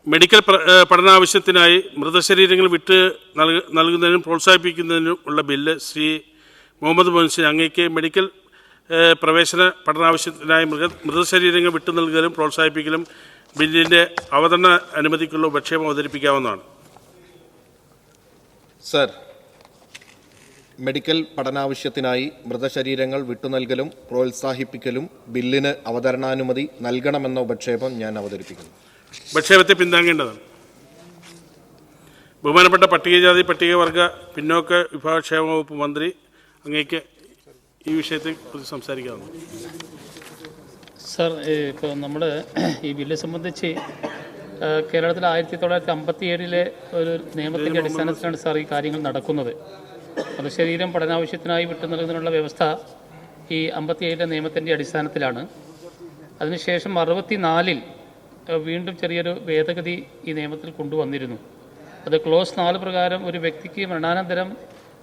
Medical പഠനാവശ്യത്തിനായി മൃതശരീരങ്ങൾ വിട്ട് നൽകുന്നതിനും പ്രോത്സാഹിപ്പിക്കുന്നതിനും ഉള്ള ബില്ല് ശ്രീ മുഹമ്മദ് മുഹസിൻ അങ്ങേക്ക് മെഡിക്കൽ പ്രവേശന പഠനാവശ്യത്തിനായി മൃതശരീരങ്ങൾ വിട്ടു നൽകലും പ്രോത്സാഹിപ്പിക്കലും ബില്ലിൻ്റെ അവതരണ അനുമതിക്കുള്ള ഉപക്ഷേപം അവതരിപ്പിക്കാവുന്നതാണ്. സർ, മെഡിക്കൽ പഠനാവശ്യത്തിനായി മൃതശരീരങ്ങൾ വിട്ടുനൽകലും പ്രോത്സാഹിപ്പിക്കലും ബില്ലിന് അവതരണാനുമതി നൽകണമെന്ന ഉപക്ഷേപം ഞാൻ അവതരിപ്പിക്കുന്നു. ഉപക്ഷേപത്തെ പിന്താങ്ങേണ്ടതാണ്. ബഹുമാനപ്പെട്ട പട്ടികജാതി പട്ടികവർഗ പിന്നോക്ക വിഭാഗക്ഷേമ വകുപ്പ് മന്ത്രി അങ്ങേക്ക് ഈ വിഷയത്തെക്കുറിച്ച് സംസാരിക്കാവുന്നു. സർ, ഇപ്പോൾ നമ്മൾ ഈ ബില്ല് സംബന്ധിച്ച് കേരളത്തിൽ 1957 ഒരു നിയമത്തിൻ്റെ അടിസ്ഥാനത്തിലാണ് സാർ ഈ കാര്യങ്ങൾ നടക്കുന്നത്. മൃതശരീരം പഠനാവശ്യത്തിനായി വിട്ടു നൽകുന്നതിനുള്ള വ്യവസ്ഥ ഈ 57 നിയമത്തിൻ്റെ അടിസ്ഥാനത്തിലാണ്. അതിനുശേഷം 64 വീണ്ടും ചെറിയൊരു ഭേദഗതി ഈ നിയമത്തിൽ കൊണ്ടുവന്നിരുന്നു. അത് ക്ലോസ് 4 പ്രകാരം ഒരു വ്യക്തിക്ക് മരണാനന്തരം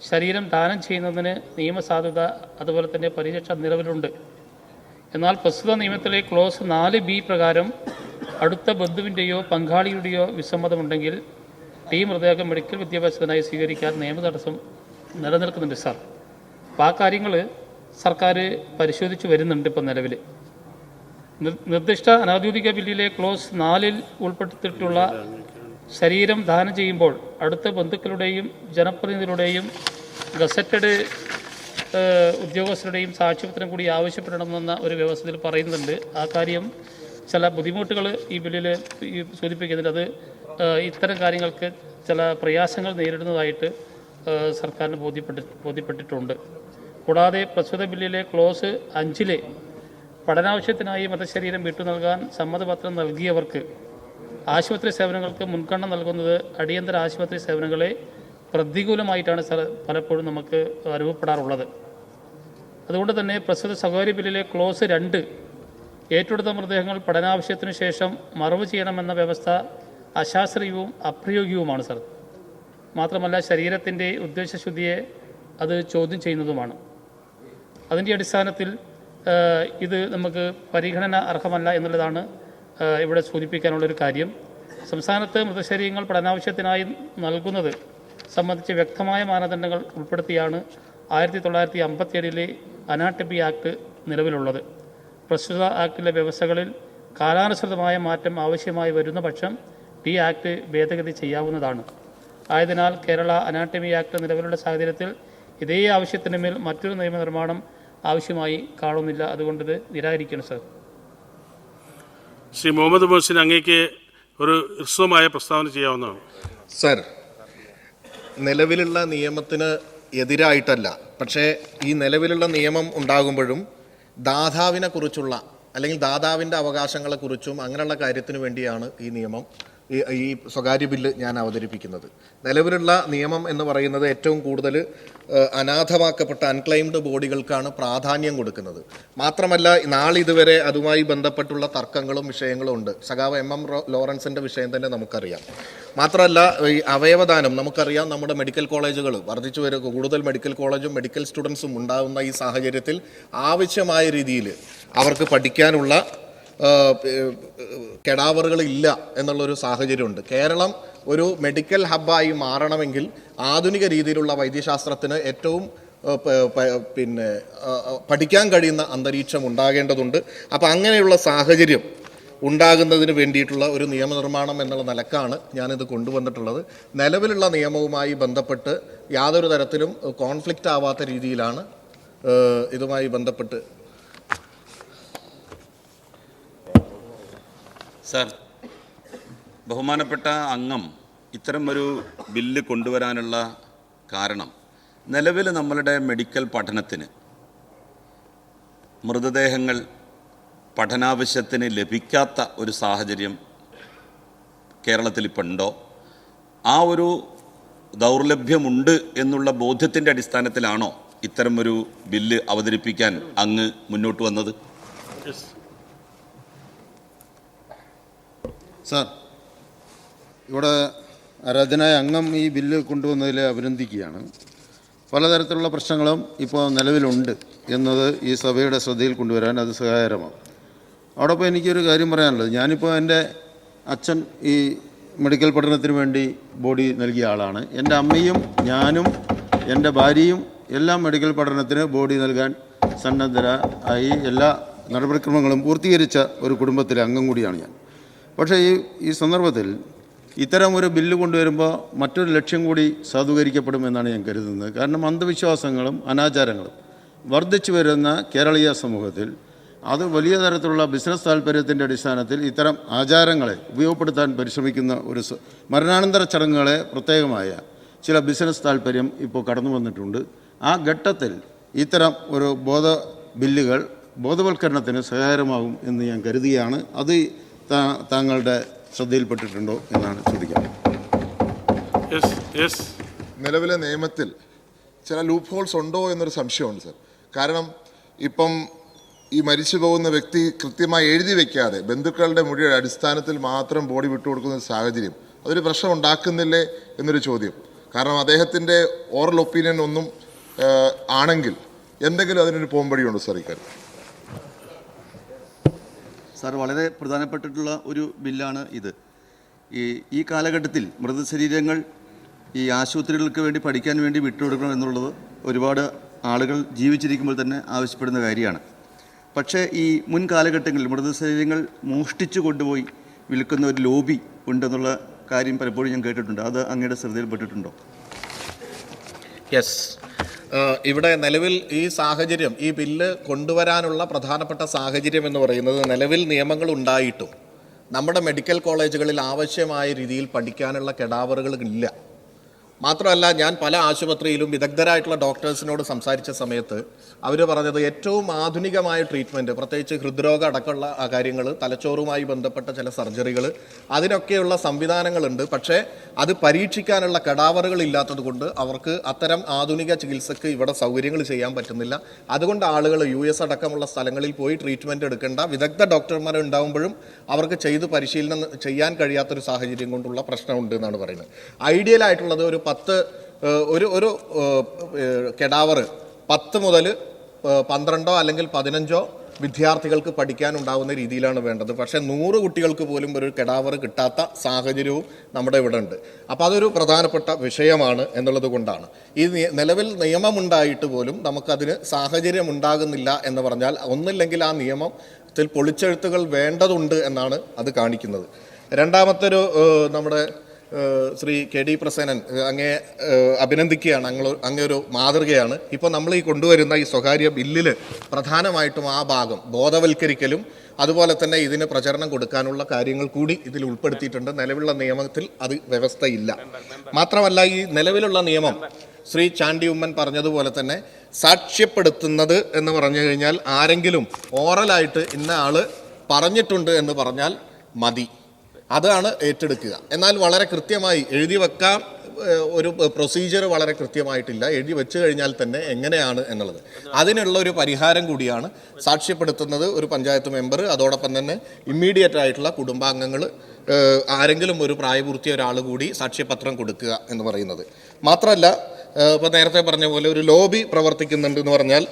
ശരീരം ദാനം ചെയ്യുന്നതിന് നിയമസാധുത അതുപോലെ തന്നെ പരിരക്ഷ നിലവിലുണ്ട്. എന്നാൽ പ്രസ്തുത നിയമത്തിലെ ക്ലോസ് 4B പ്രകാരം അടുത്ത ബന്ധുവിൻ്റെയോ പങ്കാളിയുടെയോ വിസമ്മതമുണ്ടെങ്കിൽ ഈ മൃതദേഹം മെഡിക്കൽ വിദ്യാഭ്യാസത്തിനായി സ്വീകരിക്കാൻ നിയമ തടസ്സം നിലനിൽക്കുന്നുണ്ട് സാർ. അപ്പോൾ ആ കാര്യങ്ങൾ സർക്കാർ പരിശോധിച്ച് വരുന്നുണ്ട്. ഇപ്പോൾ നിലവിൽ നിർദ്ദിഷ്ട അനൗദ്യോഗിക ബില്ലിലെ ക്ലോസ് 4 ഉൾപ്പെടുത്തിയിട്ടുള്ള ശരീരം ദാനം ചെയ്യുമ്പോൾ അടുത്ത ബന്ധുക്കളുടെയും ജനപ്രതിനിധികളുടെയും ഗസറ്റഡ് ഉദ്യോഗസ്ഥരുടെയും സാക്ഷ്യപത്രം കൂടി ആവശ്യപ്പെടണമെന്ന ഒരു വ്യവസ്ഥയിൽ പറയുന്നുണ്ട്. ആ കാര്യം ചില ബുദ്ധിമുട്ടുകൾ ഈ ബില്ലിൽ സൂചിപ്പിക്കുന്നുണ്ട്. അത് ഇത്തരം കാര്യങ്ങൾക്ക് ചില പ്രയാസങ്ങൾ നേരിടുന്നതായിട്ട് സർക്കാരിന് ബോധ്യപ്പെട്ടിട്ടുണ്ട്. കൂടാതെ പ്രസ്തുത ബില്ലിലെ ക്ലോസ് 5 പഠനാവശ്യത്തിനായി മൃതശരീരം വിട്ടു നൽകാൻ സമ്മതപത്രം നൽകിയവർക്ക് ആശുപത്രി സേവനങ്ങൾക്ക് മുൻഗണന നൽകുന്നത് അടിയന്തര ആശുപത്രി സേവനങ്ങളെ പ്രതികൂലമായിട്ടാണ് പലപ്പോഴും നമുക്ക് അനുഭവപ്പെടാറുള്ളത്. അതുകൊണ്ട് തന്നെ പ്രസ്തുത സ്വകാര്യ ബില്ലിലെ ക്ലോസ് 2 ഏറ്റെടുത്ത മൃതദേഹങ്ങൾ പഠനാവശ്യത്തിനു ശേഷം മറവ് ചെയ്യണമെന്ന വ്യവസ്ഥ അശാസ്ത്രീയവും അപ്രയോഗികവുമാണ് സർ. മാത്രമല്ല ശരീരത്തിൻ്റെ ഉദ്ദേശശുദ്ധിയെ അത് ചോദ്യം ചെയ്യുന്നതുമാണ്. അതിൻ്റെ അടിസ്ഥാനത്തിൽ ഇത് നമുക്ക് പരിഗണന അർഹമല്ല എന്നുള്ളതാണ് ഇവിടെ സൂചിപ്പിക്കാനുള്ളൊരു കാര്യം. സംസ്ഥാനത്ത് മൃതശരീരങ്ങൾ പഠനാവശ്യത്തിനായി നൽകുന്നത് സംബന്ധിച്ച് വ്യക്തമായ മാനദണ്ഡങ്ങൾ ഉൾപ്പെടുത്തിയാണ് 1957 അനാട്ടമി ആക്ട് നിലവിലുള്ളത്. പ്രസ്തുത ആക്ടിലെ വ്യവസ്ഥകളിൽ കാലാനുസൃതമായ മാറ്റം ആവശ്യമായി വരുന്ന പക്ഷം ഈ ആക്ട് ഭേദഗതി ചെയ്യാവുന്നതാണ്. ആയതിനാൽ കേരള അനാട്ടമി ആക്ട് നിലവിലുള്ള സാഹചര്യത്തിൽ ഇതേ ആവശ്യത്തിന് മേൽ മറ്റൊരു നിയമനിർമ്മാണം ആവശ്യമായി കാണുന്നില്ല. അതുകൊണ്ട് ഇത് നിരാകരിക്കണം സർ. ശ്രീ മുഹമ്മദ് മുഹസിൻ അങ്ങേക്ക് ഒരു ഹ്രസ്വമായ പ്രസ്താവന ചെയ്യാവുന്നതാണ്. സർ, നിലവിലുള്ള നിയമത്തിന് എതിരായിട്ടല്ല, പക്ഷേ ഈ നിലവിലുള്ള നിയമം ഉണ്ടാകുമ്പോഴും ദാതാവിനെ കുറിച്ചുള്ള അല്ലെങ്കിൽ ദാതാവിൻ്റെ അവകാശങ്ങളെക്കുറിച്ചും അങ്ങനെയുള്ള കാര്യത്തിന് വേണ്ടിയാണ് ഈ നിയമം ഈ സ്വകാര്യ ബില്ല് ഞാൻ അവതരിപ്പിക്കുന്നത്. നിലവിലുള്ള നിയമം എന്ന് പറയുന്നത് ഏറ്റവും കൂടുതൽ അനാഥമാക്കപ്പെട്ട അൺക്ലെയിംഡ് ബോഡികൾക്കാണ് പ്രാധാന്യം കൊടുക്കുന്നത്. മാത്രമല്ല നാളിതുവരെ അതുമായി ബന്ധപ്പെട്ടുള്ള തർക്കങ്ങളും വിഷയങ്ങളും ഉണ്ട്. സഖാവ് MM ലോറൻസിൻ്റെ വിഷയം തന്നെ നമുക്കറിയാം. മാത്രമല്ല ഈ അവയവദാനം നമുക്കറിയാം. നമ്മുടെ മെഡിക്കൽ കോളേജുകൾ വർദ്ധിച്ചു വരും. കൂടുതൽ മെഡിക്കൽ കോളേജും മെഡിക്കൽ സ്റ്റുഡൻസും ഉണ്ടാകുന്ന ഈ സാഹചര്യത്തിൽ ആവശ്യമായ രീതിയിൽ അവർക്ക് പഠിക്കാനുള്ള കെടാവറുകളില്ല എന്നുള്ളൊരു സാഹചര്യമുണ്ട്. കേരളം ഒരു മെഡിക്കൽ ഹബ്ബായി മാറണമെങ്കിൽ ആധുനിക രീതിയിലുള്ള വൈദ്യശാസ്ത്രത്തിന് ഏറ്റവും പഠിക്കാൻ കഴിയുന്ന അന്തരീക്ഷം ഉണ്ടാകേണ്ടതുണ്ട്. അപ്പോൾ അങ്ങനെയുള്ള സാഹചര്യം ഉണ്ടാകുന്നതിന് വേണ്ടിയിട്ടുള്ള ഒരു നിയമനിർമ്മാണം എന്നുള്ള നിലക്കാണ് ഞാനിത് കൊണ്ടുവന്നിട്ടുള്ളത്. നിലവിലുള്ള നിയമവുമായി ബന്ധപ്പെട്ട് യാതൊരു തരത്തിലും കോൺഫ്ലിക്റ്റ് ആവാത്ത രീതിയിലാണ് ഇതുമായി ബന്ധപ്പെട്ട്. സർ, ബഹുമാനപ്പെട്ട അംഗം ഇത്തരം ഒരു ബില്ല് കൊണ്ടുവരാനുള്ള കാരണം നിലവിൽ നമ്മളുടെ മെഡിക്കൽ പഠനത്തിന് മൃതദേഹങ്ങൾ പഠനാവശ്യത്തിന് ലഭിക്കാത്ത ഒരു സാഹചര്യം കേരളത്തിൽ ഇപ്പം ഉണ്ടോ? ആ ഒരു ദൗർലഭ്യമുണ്ട് എന്നുള്ള ബോധ്യത്തിൻ്റെ അടിസ്ഥാനത്തിലാണോ ഇത്തരമൊരു ബില്ല് അവതരിപ്പിക്കാൻ അങ്ങ് മുന്നോട്ട് വന്നത്? സാർ, ഇവിടെ ആരാധനായ അംഗം ഈ ബില്ല് കൊണ്ടുവന്നതിൽ അഭിനന്ദിക്കുകയാണ്. പലതരത്തിലുള്ള പ്രശ്നങ്ങളും ഇപ്പോൾ നിലവിലുണ്ട് എന്നത് ഈ സഭയുടെ ശ്രദ്ധയിൽ കൊണ്ടുവരാൻ അത് സഹായകരമാകും. അതോടൊപ്പം എനിക്കൊരു കാര്യം പറയാനുള്ളത്, ഞാനിപ്പോൾ എൻ്റെ അച്ഛൻ ഈ മെഡിക്കൽ പഠനത്തിന് വേണ്ടി ബോഡി നൽകിയ ആളാണ്. എൻ്റെ അമ്മയും ഞാനും എൻ്റെ ഭാര്യയും എല്ലാം മെഡിക്കൽ പഠനത്തിന് ബോഡി നൽകാൻ സന്നദ്ധരായി എല്ലാ നടപടിക്രമങ്ങളും പൂർത്തീകരിച്ച ഒരു കുടുംബത്തിലെ അംഗം കൂടിയാണ് ഞാൻ. പക്ഷേ ഈ സന്ദർഭത്തിൽ ഇത്തരം ഒരു ബില്ല് കൊണ്ടുവരുമ്പോൾ മറ്റൊരു ലക്ഷ്യം കൂടി സാധൂകരിക്കപ്പെടുമെന്നാണ് ഞാൻ കരുതുന്നത്. കാരണം അന്ധവിശ്വാസങ്ങളും അനാചാരങ്ങളും വർദ്ധിച്ചു വരുന്ന കേരളീയ സമൂഹത്തിൽ അത് വലിയ തരത്തിലുള്ള ബിസിനസ് താല്പര്യത്തിൻ്റെ അടിസ്ഥാനത്തിൽ ഇത്തരം ആചാരങ്ങളെ ഉപയോഗപ്പെടുത്താൻ പരിശ്രമിക്കുന്ന ഒരു മരണാനന്തര ചടങ്ങുകളെ പ്രത്യേകമായ ചില ബിസിനസ് താല്പര്യം ഇപ്പോൾ കടന്നു വന്നിട്ടുണ്ട്. ആ ഘട്ടത്തിൽ ഇത്തരം ഒരു ബില്ലുകൾ ബോധവൽക്കരണത്തിന് സഹായകരമാകും എന്ന് ഞാൻ കരുതുകയാണ്. അത് താങ്കളുടെ ശ്രദ്ധയിൽപ്പെട്ടിട്ടുണ്ടോ എന്നാണ് ചോദിക്കുന്നത്. നിലവിലെ നിയമത്തിൽ ചില ലൂപ്പ് ഹോൾസ് ഉണ്ടോ എന്നൊരു സംശയമുണ്ട് സർ. കാരണം ഇപ്പം ഈ മരിച്ചു പോകുന്ന വ്യക്തി കൃത്യമായി എഴുതി വെക്കാതെ ബന്ധുക്കളുടെ മൊഴിയുടെ അടിസ്ഥാനത്തിൽ മാത്രം ബോഡി വിട്ടുകൊടുക്കുന്ന ഒരു സാഹചര്യം അതൊരു പ്രശ്നം ഉണ്ടാക്കുന്നില്ലേ എന്നൊരു ചോദ്യം. കാരണം അദ്ദേഹത്തിൻ്റെ ഓറൽ ഒപ്പീനിയൻ ഒന്നും ആണെങ്കിൽ എന്തെങ്കിലും അതിനൊരു പോംവഴിയുണ്ടോ സർ ഇക്കാര്യം? സാർ, വളരെ പ്രധാനപ്പെട്ടിട്ടുള്ള ഒരു ബില്ലാണ് ഇത്. ഈ കാലഘട്ടത്തിൽ മൃതശരീരങ്ങൾ ഈ ആശുപത്രികൾക്ക് വേണ്ടി പഠിക്കാൻ വേണ്ടി വിട്ടുകൊടുക്കണം എന്നുള്ളത് ഒരുപാട് ആളുകൾ ജീവിച്ചിരിക്കുമ്പോൾ തന്നെ ആവശ്യപ്പെടുന്ന കാര്യമാണ്. പക്ഷേ ഈ മുൻ കാലഘട്ടങ്ങളിൽ മൃതശരീരങ്ങൾ മോഷ്ടിച്ചു കൊണ്ടുപോയി വിൽക്കുന്ന ഒരു ലോബി ഉണ്ടെന്നുള്ള കാര്യം പലപ്പോഴും ഞാൻ കേട്ടിട്ടുണ്ട്. അത് അങ്ങയുടെ ശ്രദ്ധയിൽപ്പെട്ടിട്ടുണ്ടോ? യെസ്. ഇവിടെ നിലവിൽ ഈ സാഹചര്യം, ഈ ബില്ല് കൊണ്ടുവരാനുള്ള പ്രധാനപ്പെട്ട സാഹചര്യം എന്ന് പറയുന്നത് നിലവിൽ നിയമങ്ങൾ ഉണ്ടായിട്ടും നമ്മുടെ മെഡിക്കൽ കോളേജുകളിൽ ആവശ്യമായ രീതിയിൽ പഠിക്കാനുള്ള കെടാവറുകൾ ഇല്ല. മാത്രമല്ല, ഞാൻ പല ആശുപത്രിയിലും വിദഗ്ധരായിട്ടുള്ള ഡോക്ടേഴ്സിനോട് സംസാരിച്ച സമയത്ത് അവർ പറഞ്ഞത് ഏറ്റവും ആധുനികമായ ട്രീറ്റ്മെൻറ്റ്, പ്രത്യേകിച്ച് ഹൃദ്രോഗ അടക്കമുള്ള കാര്യങ്ങൾ, തലച്ചോറുമായി ബന്ധപ്പെട്ട ചില സർജറികൾ, അതിനൊക്കെയുള്ള സംവിധാനങ്ങളുണ്ട്. പക്ഷേ അത് പരീക്ഷിക്കാനുള്ള കടാവറുകൾ ഇല്ലാത്തത് കൊണ്ട് അവർക്ക് അത്തരം ആധുനിക ചികിത്സക്ക് ഇവിടെ സൗകര്യങ്ങൾ ചെയ്യാൻ പറ്റുന്നില്ല. അതുകൊണ്ട് ആളുകൾ US അടക്കമുള്ള സ്ഥലങ്ങളിൽ പോയി ട്രീറ്റ്മെൻറ്റ് എടുക്കേണ്ട വിദഗ്ധ ഡോക്ടർമാർ ഉണ്ടാകുമ്പോഴും അവർക്ക് ചെയ്ത് പരിശീലനം ചെയ്യാൻ കഴിയാത്തൊരു സാഹചര്യം കൊണ്ടുള്ള പ്രശ്നമുണ്ട് എന്നാണ് പറയുന്നത്. ഐഡിയൽ ആയിട്ടുള്ളത് ഒരു കെടാവർ 10 മുതൽ 12 അല്ലെങ്കിൽ 15 വിദ്യാർത്ഥികൾക്ക് പഠിക്കാനുണ്ടാവുന്ന രീതിയിലാണ് വേണ്ടത്. പക്ഷേ 100 കുട്ടികൾക്ക് പോലും ഒരു കെടാവർ കിട്ടാത്ത സാഹചര്യവും നമ്മുടെ ഇവിടെ ഉണ്ട്. അപ്പോൾ അതൊരു പ്രധാനപ്പെട്ട വിഷയമാണ് എന്നുള്ളത് കൊണ്ടാണ് ഈ നിലവിൽ നിയമമുണ്ടായിട്ട് പോലും നമുക്കതിന് സാഹചര്യം ഉണ്ടാകുന്നില്ല എന്ന് പറഞ്ഞാൽ ഒന്നില്ലെങ്കിൽ ആ നിയമത്തിൽ പൊളിച്ചെഴുത്തുകൾ വേണ്ടതുണ്ട് എന്നാണ് അത് കാണിക്കുന്നത്. രണ്ടാമത്തൊരു നമ്മുടെ ശ്രീ KD പ്രസേനൻ അങ്ങേ അഭിനന്ദിക്കുകയാണ്. അങ്ങേ ഒരു മാതൃകയാണ്. ഇപ്പോൾ നമ്മൾ ഈ കൊണ്ടുവരുന്ന ഈ സ്വകാര്യ ബില്ലിൽ പ്രധാനമായിട്ടും ആ ഭാഗം ബോധവൽക്കരിക്കലും അതുപോലെ തന്നെ ഇതിന് പ്രചരണം കൊടുക്കാനുള്ള കാര്യങ്ങൾ കൂടി ഇതിൽ ഉൾപ്പെടുത്തിയിട്ടുണ്ട്. നിലവിലുള്ള നിയമത്തിൽ അത് വ്യവസ്ഥയില്ല. മാത്രമല്ല, ഈ നിലവിലുള്ള നിയമം ശ്രീ ചാണ്ടി ഉമ്മൻ പറഞ്ഞതുപോലെ തന്നെ സാക്ഷ്യപ്പെടുത്തുന്നത് എന്ന് പറഞ്ഞു കഴിഞ്ഞാൽ ആരെങ്കിലും ഓറലായിട്ട് ഇന്ന ആള് പറഞ്ഞിട്ടുണ്ട് എന്ന് പറഞ്ഞാൽ മതി, അതാണ് ഏറ്റെടുക്കുക. എന്നാൽ വളരെ കൃത്യമായി എഴുതി വെക്കാം ഒരു പ്രൊസീജിയർ വളരെ കൃത്യമായിട്ടില്ല. എഴുതി വെച്ച് കഴിഞ്ഞാൽ തന്നെ എങ്ങനെയാണ് എന്നുള്ളത് അതിനുള്ള ഒരു പരിഹാരം കൂടിയാണ് സാക്ഷ്യപ്പെടുത്തുന്നത്. ഒരു പഞ്ചായത്ത് മെമ്പർ, അതോടൊപ്പം തന്നെ ഇമ്മീഡിയറ്റ് ആയിട്ടുള്ള കുടുംബാംഗങ്ങൾ, ആരെങ്കിലും ഒരു പ്രായപൂർത്തിയ ഒരാൾ കൂടി സാക്ഷ്യപത്രം കൊടുക്കുക എന്ന് പറയുന്നത്. മാത്രമല്ല, ഇപ്പോൾ നേരത്തെ പറഞ്ഞ പോലെ ഒരു ലോബി പ്രവർത്തിക്കുന്നുണ്ടെന്ന് പറഞ്ഞാൽ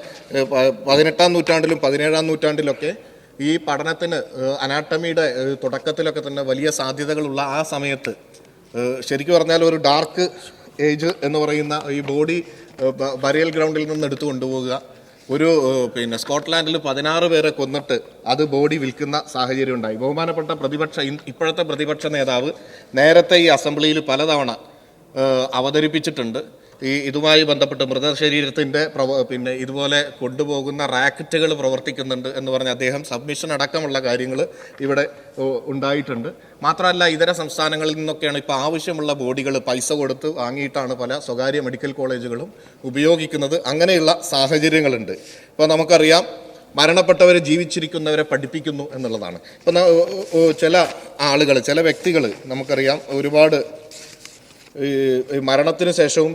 18-ാം നൂറ്റാണ്ടിലും 17-ാം നൂറ്റാണ്ടിലൊക്കെ ഈ പഠനത്തിന് അനാട്ടമിയുടെ തുടക്കത്തിലൊക്കെ തന്നെ വലിയ സാധ്യതകളുള്ള ആ സമയത്ത് ശരിക്കും പറഞ്ഞാൽ ഒരു ഡാർക്ക് ഏജ് എന്ന് പറയുന്ന ഈ ബോഡി ബറിയൽ ഗ്രൗണ്ടിൽ നിന്ന് എടുത്തു കൊണ്ടുപോവുക, ഒരു സ്കോട്ട്ലാൻഡിൽ 16 പേരെ കൊന്നിട്ട് അത് ബോഡി വിൽക്കുന്ന സാഹചര്യം ഉണ്ടായി. ബഹുമാനപ്പെട്ട ഇപ്പോഴത്തെ പ്രതിപക്ഷ നേതാവ് നേരത്തെ ഈ അസംബ്ലിയിൽ പലതവണ അവതരിപ്പിച്ചിട്ടുണ്ട്. ഇതുമായി ബന്ധപ്പെട്ട് മൃതശരീരത്തിൻ്റെ ഇതുപോലെ കൊണ്ടുപോകുന്ന റാക്കറ്റുകൾ പ്രവർത്തിക്കുന്നുണ്ട് എന്ന് പറഞ്ഞ് അദ്ദേഹം സബ്മിഷൻ അടക്കമുള്ള കാര്യങ്ങൾ ഇവിടെ ഉണ്ടായിട്ടുണ്ട്. മാത്രമല്ല, ഇതര സംസ്ഥാനങ്ങളിൽ നിന്നൊക്കെയാണ് ഇപ്പോൾ ആവശ്യമുള്ള ബോഡികൾ പൈസ കൊടുത്ത് വാങ്ങിയിട്ടാണ് പല സ്വകാര്യ മെഡിക്കൽ കോളേജുകളും ഉപയോഗിക്കുന്നത്. അങ്ങനെയുള്ള സാഹചര്യങ്ങളുണ്ട്. ഇപ്പോൾ നമുക്കറിയാം, മരണപ്പെട്ടവരെ ജീവിച്ചിരിക്കുന്നവരെ പഠിപ്പിക്കുന്നു എന്നുള്ളതാണ്. ഇപ്പം ചില ആളുകൾ, ചില വ്യക്തികൾ നമുക്കറിയാം ഒരുപാട് മരണത്തിന് ശേഷവും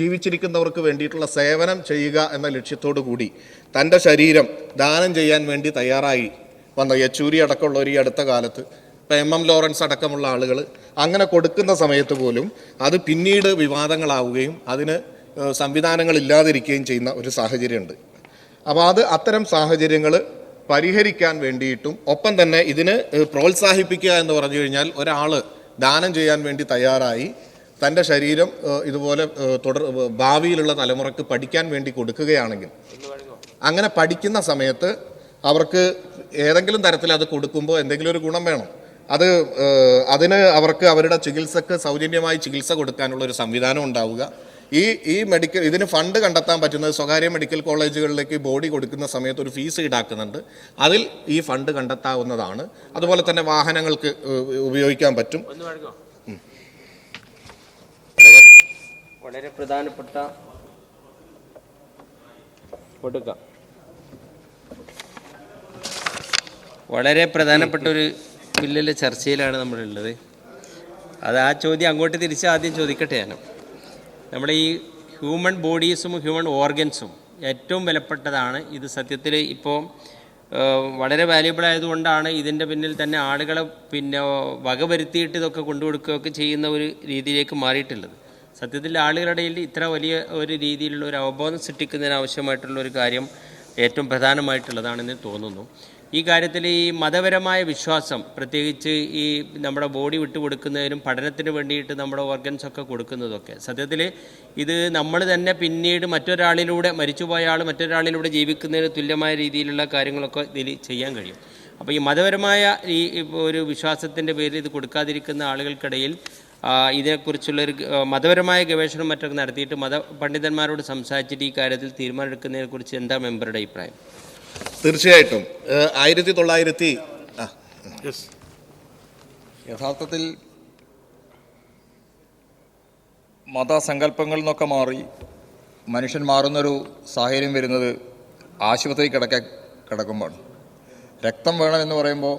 ജീവിച്ചിരിക്കുന്നവർക്ക് വേണ്ടിയിട്ടുള്ള സേവനം ചെയ്യുക എന്ന ലക്ഷ്യത്തോടു കൂടി തൻ്റെ ശരീരം ദാനം ചെയ്യാൻ വേണ്ടി തയ്യാറായി വന്ന യെച്ചൂരി അടക്കമുള്ളവർ ഈ അടുത്ത കാലത്ത്, ഇപ്പം MM ലോറൻസ് അടക്കമുള്ള ആളുകൾ അങ്ങനെ കൊടുക്കുന്ന സമയത്ത് പോലും അത് പിന്നീട് വിവാദങ്ങളാവുകയും അതിന് സംവിധാനങ്ങളില്ലാതിരിക്കുകയും ചെയ്യുന്ന ഒരു സാഹചര്യമുണ്ട്. അപ്പോൾ അത്തരം സാഹചര്യങ്ങൾ പരിഹരിക്കാൻ വേണ്ടിയിട്ടും ഒപ്പം തന്നെ ഇതിന് പ്രോത്സാഹിപ്പിക്കുക എന്ന് പറഞ്ഞു കഴിഞ്ഞാൽ ഒരാൾ ദാനം ചെയ്യാൻ വേണ്ടി തയ്യാറായി തൻ്റെ ശരീരം ഇതുപോലെ ഭാവിയിലുള്ള തലമുറയ്ക്ക് പഠിക്കാൻ വേണ്ടി കൊടുക്കുകയാണെങ്കിൽ അങ്ങനെ പഠിക്കുന്ന സമയത്ത് അവർക്ക് ഏതെങ്കിലും തരത്തിൽ അത് കൊടുക്കുമ്പോൾ എന്തെങ്കിലും ഒരു ഗുണം വേണം. അതിന് അവർക്ക് അവരുടെ ചികിത്സക്ക് സൗജന്യമായി ചികിത്സ കൊടുക്കാനുള്ള ഒരു സംവിധാനം ഉണ്ടാവുക. ഇതിന് ഫണ്ട് കണ്ടെത്താൻ പറ്റുന്നത് സ്വകാര്യ മെഡിക്കൽ കോളേജുകളിലേക്ക് ബോഡി കൊടുക്കുന്ന സമയത്ത് ഒരു ഫീസ് ഈടാക്കുന്നുണ്ട്. അതിൽ ഈ ഫണ്ട് കണ്ടെത്താവുന്നതാണ്. അതുപോലെ തന്നെ വാഹനങ്ങൾക്ക് ഉപയോഗിക്കാൻ പറ്റും. വളരെ പ്രധാനപ്പെട്ട ഒരു ബില്ലിലെ ചർച്ചയിലാണ് നമ്മളുള്ളത്. അത് ആ ചോദ്യം അങ്ങോട്ട് തിരിച്ച് ആദ്യം ചോദിക്കട്ടെ. നമ്മുടെ ഈ ഹ്യൂമൻ ബോഡീസും ഹ്യൂമൻ ഓർഗൻസും ഏറ്റവും വിലപ്പെട്ടതാണ്. ഇത് സത്യത്തിൽ ഇപ്പോൾ വളരെ വാല്യുബിൾ ആയതുകൊണ്ടാണ് ഇതിൻ്റെ പിന്നിൽ തന്നെ ആളുകളെ വകവരുത്തിയിട്ട് ഇതൊക്കെ കൊണ്ടുകൊടുക്കുകയൊക്കെ ചെയ്യുന്ന ഒരു രീതിയിലേക്ക് മാറിയിട്ടുള്ളത്. സത്യത്തിൽ ആളുകളുടെ ഇടയിൽ ഇത്ര വലിയ ഒരു രീതിയിലുള്ള ഒരു അവബോധം സൃഷ്ടിക്കുന്നതിന് ആവശ്യമായിട്ടുള്ള ഒരു കാര്യം ഏറ്റവും പ്രധാനമായിട്ടുള്ളതാണെന്ന് തോന്നുന്നു. ഈ കാര്യത്തിൽ ഈ മതപരമായ വിശ്വാസം, പ്രത്യേകിച്ച് ഈ നമ്മുടെ ബോഡി വിട്ടുകൊടുക്കുന്നതിനും പഠനത്തിന് വേണ്ടിയിട്ട് നമ്മുടെ ഓർഗൻസൊക്കെ കൊടുക്കുന്നതൊക്കെ സത്യത്തിൽ ഇത് നമ്മൾ തന്നെ പിന്നീട് മറ്റൊരാളിലൂടെ മരിച്ചുപോയ ആൾ മറ്റൊരാളിലൂടെ ജീവിക്കുന്നതിന് തുല്യമായ രീതിയിലുള്ള കാര്യങ്ങളൊക്കെ ഇതിൽ ചെയ്യാൻ കഴിയും. അപ്പോൾ ഈ മതപരമായ ഈ ഒരു വിശ്വാസത്തിൻ്റെ പേരിൽ ഇത് കൊടുക്കാതിരിക്കുന്ന ആളുകൾക്കിടയിൽ ഇതിനെക്കുറിച്ചുള്ളൊരു മതപരമായ ഗവേഷണം മറ്റൊക്കെ നടത്തിയിട്ട് പണ്ഡിതന്മാരോട് സംസാരിച്ചിട്ട് ഈ കാര്യത്തിൽ തീരുമാനമെടുക്കുന്നതിനെക്കുറിച്ച് എന്താ മെമ്പറുടെ അഭിപ്രായം? തീർച്ചയായിട്ടും യഥാർത്ഥത്തിൽ മതസങ്കല്പങ്ങളിൽ നിന്നൊക്കെ മാറി മനുഷ്യൻ മാറുന്നൊരു സാഹചര്യം വരുന്നത് ആശുപത്രി കിടക്കുമ്പോഴാണ്. രക്തം വേണമെന്ന് പറയുമ്പോൾ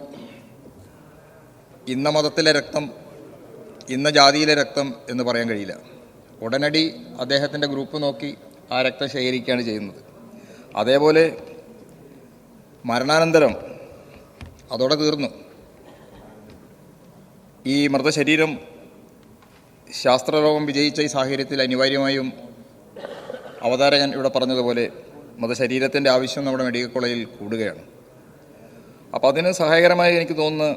ഇന്ന മതത്തിലെ രക്തം ഇന്ന ജാതിയിലെ രക്തം എന്ന് പറയാൻ കഴിയില്ല. ഉടനടി അദ്ദേഹത്തിൻ്റെ ഗ്രൂപ്പ് നോക്കി ആ രക്തം ശേഖരിക്കുകയാണ് ചെയ്യുന്നത്. അതേപോലെ മരണാനന്തരം അതോടെ തീർന്നു. ഈ മൃതശരീരം ശാസ്ത്രലോകം വിജയിച്ച ഈ സാഹചര്യത്തിൽ അനിവാര്യമായും അവതാരകൻ ഇവിടെ പറഞ്ഞതുപോലെ മൃതശരീരത്തിൻ്റെ ആവശ്യം നമ്മുടെ മെഡിക്കൽ കോളേജിൽ കൂടുകയാണ്. അപ്പോൾ അതിന് സഹായകരമായി എനിക്ക് തോന്നുന്നു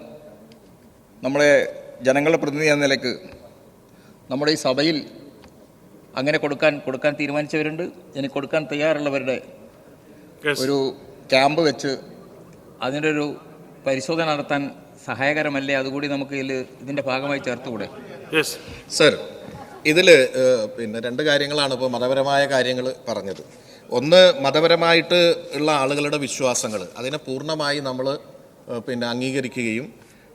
നമ്മളെ ജനങ്ങളുടെ പ്രതിനിധി എന്ന നിലയ്ക്ക് നമ്മുടെ ഈ സഭയിൽ അങ്ങനെ കൊടുക്കാൻ തീരുമാനിച്ചവരുണ്ട്. ഇനി കൊടുക്കാൻ തയ്യാറുള്ളവരുടെ ഒരു ക്യാമ്പ് വെച്ച് അതിൻ്റെ ഒരു പരിശോധന നടത്താൻ സഹായകരമല്ലേ? അതുകൂടി നമുക്ക് ഇതിൻ്റെ ഭാഗമായി ചേർത്തുകൂടെ? സർ, ഇതിൽ രണ്ട് കാര്യങ്ങളാണ് ഇപ്പോൾ മതപരമായ കാര്യങ്ങൾ പറഞ്ഞത്. ഒന്ന്, മതപരമായിട്ട് ഉള്ള ആളുകളുടെ വിശ്വാസങ്ങൾ അതിനെ പൂർണ്ണമായി നമ്മൾ അംഗീകരിക്കുകയും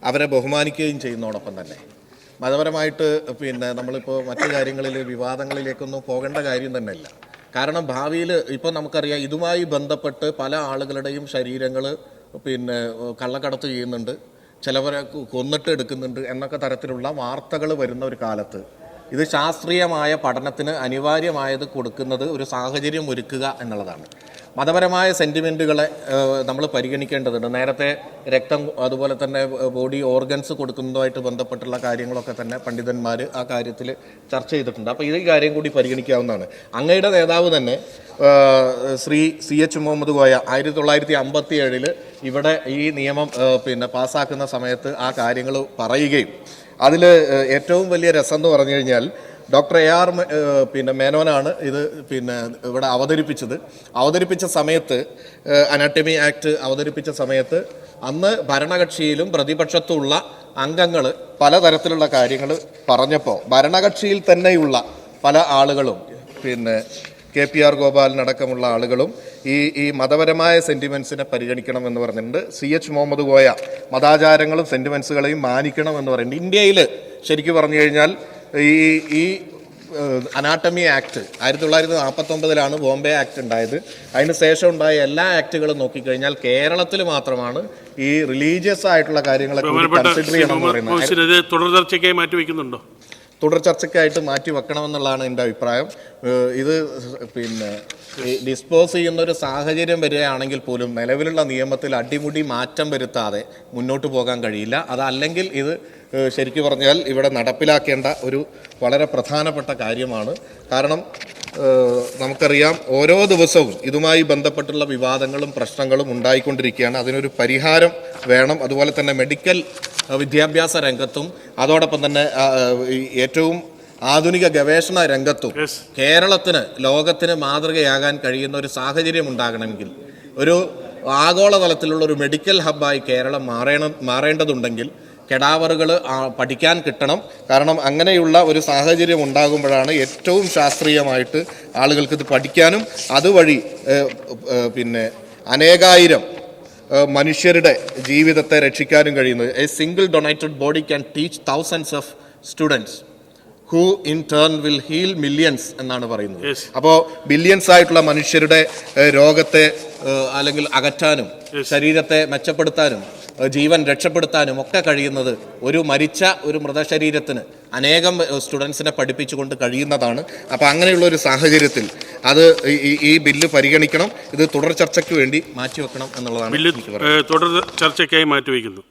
അവരെ ബഹുമാനിക്കുകയും ചെയ്യുന്നതോടൊപ്പം തന്നെ മതപരമായിട്ട് നമ്മളിപ്പോൾ മറ്റു കാര്യങ്ങളിൽ വിവാദങ്ങളിലേക്കൊന്നും പോകേണ്ട കാര്യം തന്നെയല്ല. കാരണം ഭാവിയിൽ ഇപ്പോൾ നമുക്കറിയാം ഇതുമായി ബന്ധപ്പെട്ട് പല ആളുകളുടെയും ശരീരങ്ങൾ കള്ളക്കടത്ത് ചെയ്യുന്നുണ്ട്, ചിലവരെ കൊന്നിട്ട് എടുക്കുന്നുണ്ട് എന്നൊക്കെ തരത്തിലുള്ള വാർത്തകൾ വരുന്ന ഒരു കാലത്ത് ഇത് ശാസ്ത്രീയമായ പഠനത്തിന് അനിവാര്യമായത് കൊടുക്കുന്നത് ഒരു സാഹചര്യം ഒരുക്കുക എന്നുള്ളതാണ്. മതപരമായ സെൻറ്റിമെൻറ്റുകളെ നമ്മൾ പരിഗണിക്കേണ്ടതുണ്ട്. നേരത്തെ രക്തം അതുപോലെ തന്നെ ബോഡി ഓർഗൻസ് കൊടുക്കുന്നതുമായിട്ട് ബന്ധപ്പെട്ടുള്ള കാര്യങ്ങളൊക്കെ തന്നെ പണ്ഡിതന്മാർ ആ കാര്യത്തിൽ ചർച്ച ചെയ്തിട്ടുണ്ട്. അപ്പോൾ ഈ കാര്യം കൂടി പരിഗണിക്കാവുന്നതാണ്. അങ്ങയുടെ നേതാവ് തന്നെ ശ്രീ CH മുഹമ്മദ് കോയ 1957 ഇവിടെ ഈ നിയമം പാസ്സാക്കുന്ന സമയത്ത് ആ കാര്യങ്ങൾ പറയുകയും അതിൽ ഏറ്റവും വലിയ രസം എന്ന് പറഞ്ഞു കഴിഞ്ഞാൽ ഡോക്ടർ AR മേനോനാണ് ഇത് ഇവിടെ അവതരിപ്പിച്ച സമയത്ത് അനാട്ടമി ആക്ട് അവതരിപ്പിച്ച സമയത്ത് അന്ന് ഭരണകക്ഷിയിലും പ്രതിപക്ഷത്തുമുള്ള അംഗങ്ങൾ പലതരത്തിലുള്ള കാര്യങ്ങൾ പറഞ്ഞപ്പോൾ ഭരണകക്ഷിയിൽ തന്നെയുള്ള പല ആളുകളും KPR ഗോപാലനടക്കമുള്ള ആളുകളും ഈ മതപരമായ സെൻറ്റിമെൻസിനെ പരിഗണിക്കണം എന്ന് പറഞ്ഞിട്ടുണ്ട്. CH മുഹമ്മദ് കോയ മതാചാരങ്ങളും സെൻറ്റിമെൻസുകളെയും മാനിക്കണം എന്ന് പറയുന്നുണ്ട്. ഇന്ത്യയിൽ ശരിക്കും പറഞ്ഞു കഴിഞ്ഞാൽ ഈ അനാട്ടമി ആക്ട് 1949 ബോംബെ ആക്ട് ഉണ്ടായത്. അതിന് ശേഷം ഉണ്ടായ എല്ലാ ആക്ടുകളും നോക്കിക്കഴിഞ്ഞാൽ കേരളത്തിൽ മാത്രമാണ് ഈ റിലീജിയസ് ആയിട്ടുള്ള കാര്യങ്ങളെ കൺസിഡർ ചെയ്യണമെന്ന് പറയുന്നത്. തുടർ ചർച്ചയ്ക്കായിട്ട് മാറ്റി വെക്കണമെന്നുള്ളതാണ് എൻ്റെ അഭിപ്രായം. ഇത് ഡിസ്പോസ് ചെയ്യുന്ന ഒരു സാഹചര്യം വരികയാണെങ്കിൽ പോലും നിലവിലുള്ള നിയമത്തിൽ അടിമുടി മാറ്റം വരുത്താതെ മുന്നോട്ട് പോകാൻ കഴിയില്ല. അതല്ലെങ്കിൽ ഇത് ശരിക്കും പറഞ്ഞാൽ ഇവിടെ നടപ്പിലാക്കേണ്ട ഒരു വളരെ പ്രധാനപ്പെട്ട കാര്യമാണ്. കാരണം നമുക്കറിയാം ഓരോ ദിവസവും ഇതുമായി ബന്ധപ്പെട്ടുള്ള വിവാദങ്ങളും പ്രശ്നങ്ങളും ഉണ്ടായിക്കൊണ്ടിരിക്കുകയാണ്. അതിനൊരു പരിഹാരം വേണം. അതുപോലെ തന്നെ മെഡിക്കൽ വിദ്യാഭ്യാസ രംഗത്തും അതോടൊപ്പം തന്നെ ഏറ്റവും ആധുനിക ഗവേഷണ രംഗത്തും കേരളത്തിന് ലോകത്തിന് മാതൃകയാകാൻ കഴിയുന്ന ഒരു സാഹചര്യം ഉണ്ടാകണമെങ്കിൽ, ഒരു ആഗോളതലത്തിലുള്ള ഒരു മെഡിക്കൽ ഹബ്ബായി കേരളം മാറേണ്ടതുണ്ടെങ്കിൽ കെടാവറുകൾ പഠിക്കാൻ കിട്ടണം. കാരണം അങ്ങനെയുള്ള ഒരു സാഹചര്യം ഉണ്ടാകുമ്പോഴാണ് ഏറ്റവും ശാസ്ത്രീയമായിട്ട് ആളുകൾക്ക് ഇത് പഠിക്കാനും അതുവഴി പിന്നെ അനേകായിരം മനുഷ്യരുടെ ജീവിതത്തെ രക്ഷിക്കാനും കഴിയുന്നത്. A single donated body can teach thousands of students who in turn will heal millions എന്നാണ് പറയുന്നത്. അപ്പോൾ ബില്യൺസ് ആയിട്ടുള്ള മനുഷ്യരുടെ രോഗത്തെ അല്ലെങ്കിൽ അകറ്റാനും ശരീരത്തെ മെച്ചപ്പെടുത്താനും ജീവൻ രക്ഷപ്പെടുത്താനും ഒക്കെ കഴിയുന്നത് ഒരു മരിച്ച ഒരു മൃതശരീരത്തിന് അനേകം സ്റ്റുഡൻസിനെ പഠിപ്പിച്ചുകൊണ്ട് കഴിയുന്നതാണ്. അപ്പോൾ അങ്ങനെയുള്ള ഒരു സാഹചര്യത്തിൽ അത് ഈ ബില്ല് പരിഗണിക്കണം. ഇത് തുടർ ചർച്ചയ്ക്ക് വേണ്ടി മാറ്റിവെക്കണം എന്നുള്ളതാണ്. ബില്ല് തുടർ ചർച്ചയ്ക്കായി മാറ്റിവെക്കുന്നു.